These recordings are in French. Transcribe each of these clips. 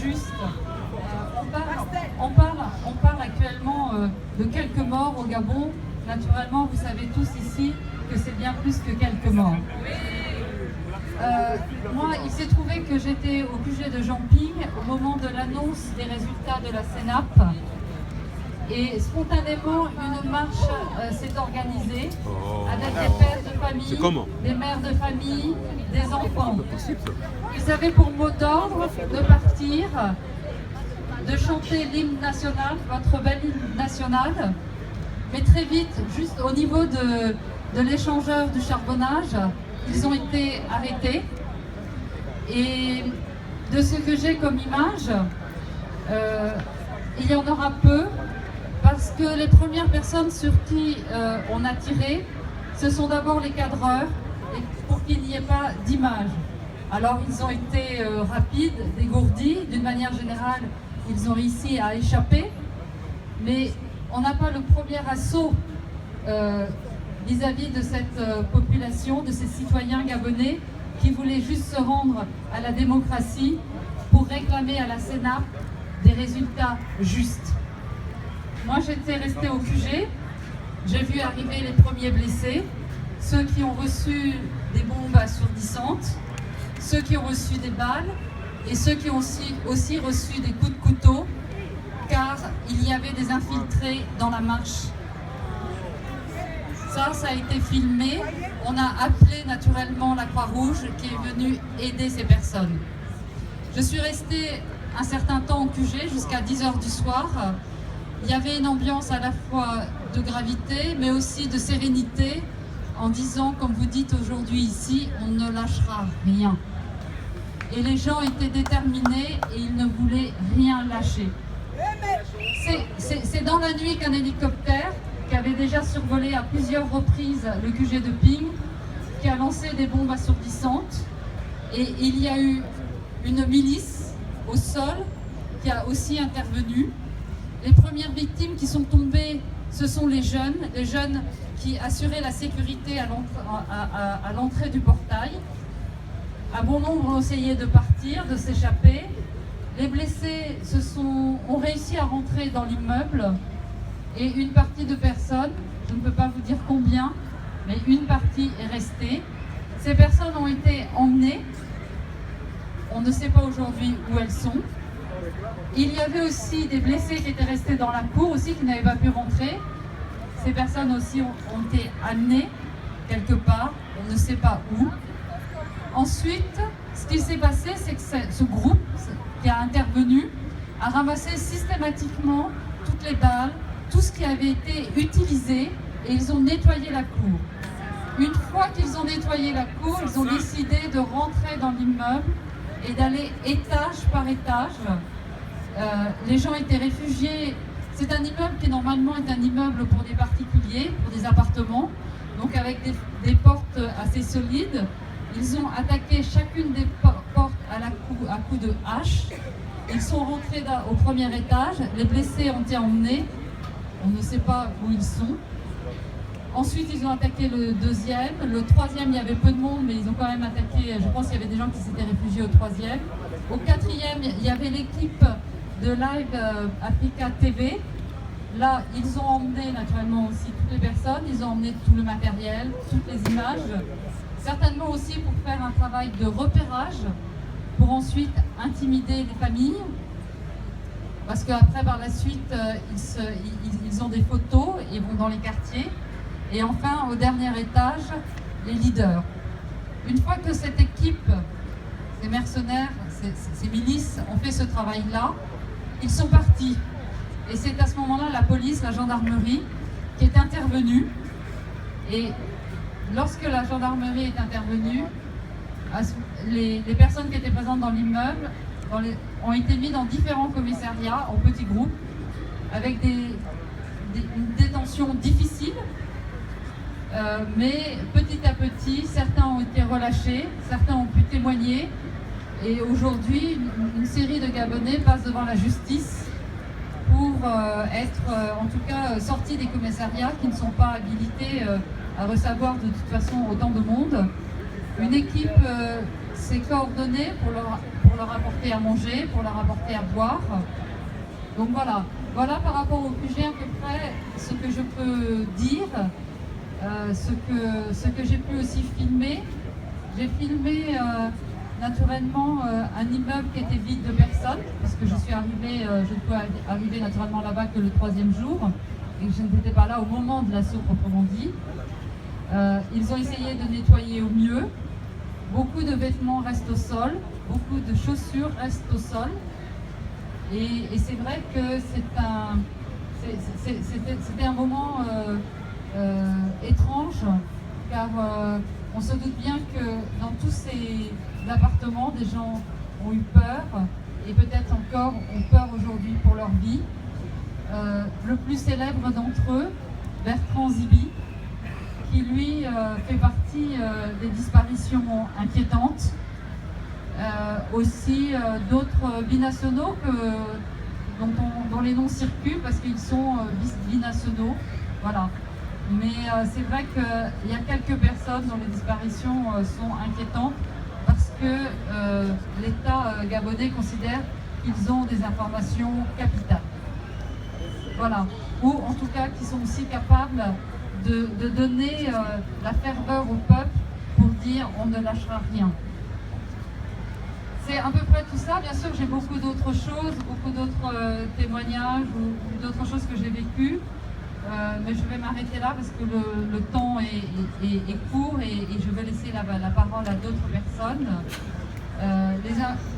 juste. On parle actuellement de quelques morts au Gabon. Naturellement, vous savez tous ici que c'est bien plus que quelques morts. Moi, il s'est trouvé que j'étais au QG de Jamping au moment de l'annonce des résultats de la CENAP. Et spontanément, une marche s'est organisée avec des pères de famille, des mères de famille, des enfants. Ils avaient pour mot d'ordre de partir, de chanter l'hymne national, votre bel hymne national. Mais très vite, juste au niveau de l'échangeur du charbonnage, ils ont été arrêtés. Et de ce que j'ai comme image, il y en aura peu, parce que les premières personnes sur qui on a tiré, ce sont d'abord les cadreurs, et pour qu'il n'y ait pas d'image. Alors ils ont été rapides, dégourdis, d'une manière générale, ils ont réussi à échapper, mais on n'a pas le premier assaut vis-à-vis de cette population, de ces citoyens gabonais qui voulaient juste se rendre à la démocratie pour réclamer à la CENAP des résultats justes. Moi, j'étais restée au QG, j'ai vu arriver les premiers blessés, ceux qui ont reçu des bombes assourdissantes, ceux qui ont reçu des balles et ceux qui ont aussi reçu des coups de couteau, car il y avait des infiltrés dans la marche. Ça a été filmé. On a appelé naturellement la Croix-Rouge qui est venue aider ces personnes. Je suis restée un certain temps au QG jusqu'à 10h du soir. Il y avait une ambiance à la fois de gravité mais aussi de sérénité en disant, comme vous dites aujourd'hui ici, on ne lâchera rien. Et les gens étaient déterminés et ils ne voulaient rien lâcher. C'est dans la nuit qu'un hélicoptère qui avait déjà survolé à plusieurs reprises le QG de Ping, qui a lancé des bombes assourdissantes. Et il y a eu une milice au sol qui a aussi intervenu. Les premières victimes qui sont tombées, ce sont les jeunes qui assuraient la sécurité à l'entrée du portail. Un bon nombre ont essayé de partir, de s'échapper. Les blessés ont réussi à rentrer dans l'immeuble. Et une partie de personnes, je ne peux pas vous dire combien, mais une partie est restée. Ces personnes ont été emmenées. On ne sait pas aujourd'hui où elles sont. Il y avait aussi des blessés qui étaient restés dans la cour aussi, qui n'avaient pas pu rentrer. Ces personnes aussi ont été amenées quelque part, on ne sait pas où. Ensuite, ce qui s'est passé, c'est que ce groupe qui a intervenu a ramassé systématiquement toutes les balles, tout ce qui avait été utilisé, et ils ont nettoyé la cour. Une fois qu'ils ont nettoyé la cour, ils ont décidé de rentrer dans l'immeuble et d'aller étage par étage. Les gens étaient réfugiés. C'est un immeuble qui normalement est un immeuble pour des particuliers, pour des appartements, donc avec des portes assez solides. Ils ont attaqué chacune des portes à coups de hache. Ils sont rentrés au premier étage. Les blessés ont été emmenés. On ne sait pas où ils sont. Ensuite, ils ont attaqué le deuxième. Le troisième, il y avait peu de monde, mais ils ont quand même attaqué. Je pense qu'il y avait des gens qui s'étaient réfugiés au troisième. Au quatrième, il y avait l'équipe de Live Africa TV. Là, ils ont emmené naturellement aussi toutes les personnes. Ils ont emmené tout le matériel, toutes les images. Certainement aussi pour faire un travail de repérage, pour ensuite intimider les familles. Parce qu'après, par la suite, ils ont des photos et vont dans les quartiers. Et enfin, au dernier étage, les leaders. Une fois que cette équipe, ces mercenaires, ces milices ont fait ce travail-là, ils sont partis. Et c'est à ce moment-là la police, la gendarmerie, qui est intervenue. Et lorsque la gendarmerie est intervenue, les personnes qui étaient présentes dans l'immeuble ont été mis dans différents commissariats en petits groupes avec une détention difficile, mais petit à petit certains ont été relâchés, certains ont pu témoigner, et aujourd'hui une série de Gabonais passe devant la justice pour être en tout cas sortis des commissariats qui ne sont pas habilités à recevoir de toute façon autant de monde. Une équipe s'est coordonnée pour pour leur apporter à manger, pour leur apporter à boire. Donc voilà par rapport au QG à peu près ce que je peux dire, ce que j'ai pu aussi filmer. J'ai filmé naturellement un immeuble qui était vide de personnes, parce que je suis arrivée, je ne peux arriver naturellement là-bas que le 3e jour, et je n'étais pas là au moment de l'assaut proprement dit. Ils ont essayé de nettoyer au mieux. Beaucoup de vêtements restent au sol, beaucoup de chaussures restent au sol. Et c'est vrai que c'était un moment étrange, car on se doute bien que dans tous ces appartements, des gens ont eu peur, et peut-être encore ont peur aujourd'hui pour leur vie. Le plus célèbre d'entre eux, Bertrand Zibi, qui lui fait partie des disparitions inquiétantes. Aussi d'autres binationaux dont les noms circulent parce qu'ils sont binationaux. Voilà. Mais c'est vrai qu'il y a quelques personnes dont les disparitions sont inquiétantes parce que l'État gabonais considère qu'ils ont des informations capitales. Voilà. Ou en tout cas qui sont aussi capables de donner la ferveur au peuple pour dire on ne lâchera rien. C'est à peu près tout ça. Bien sûr, j'ai beaucoup d'autres choses, beaucoup d'autres témoignages ou d'autres choses que j'ai vécues. Mais je vais m'arrêter là parce que le temps est court et je vais laisser la parole à d'autres personnes.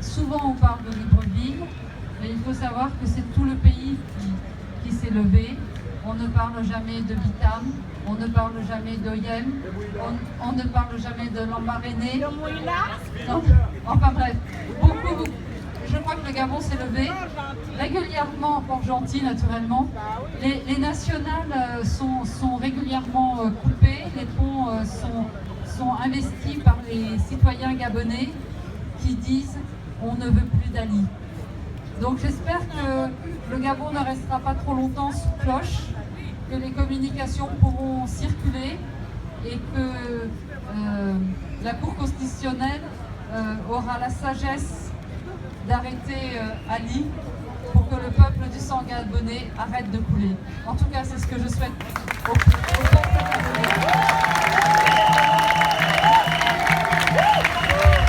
Souvent, on parle de Libreville, mais il faut savoir que c'est tout le pays qui s'est levé. On ne parle jamais de Bitam, on ne parle jamais d'Oyem, on ne parle jamais de Lambaréné. Enfin bref, beaucoup. Je crois que le Gabon s'est levé régulièrement, Port-Gentil naturellement. Les nationales sont régulièrement coupées, les ponts sont investis par les citoyens gabonais qui disent on ne veut plus d'Ali. Donc j'espère que le Gabon ne restera pas trop longtemps sous cloche, que les communications pourront circuler et que la Cour constitutionnelle aura la sagesse d'arrêter Ali pour que le peuple du sang gabonais arrête de couler. En tout cas, c'est ce que je souhaite au peuple gabonais.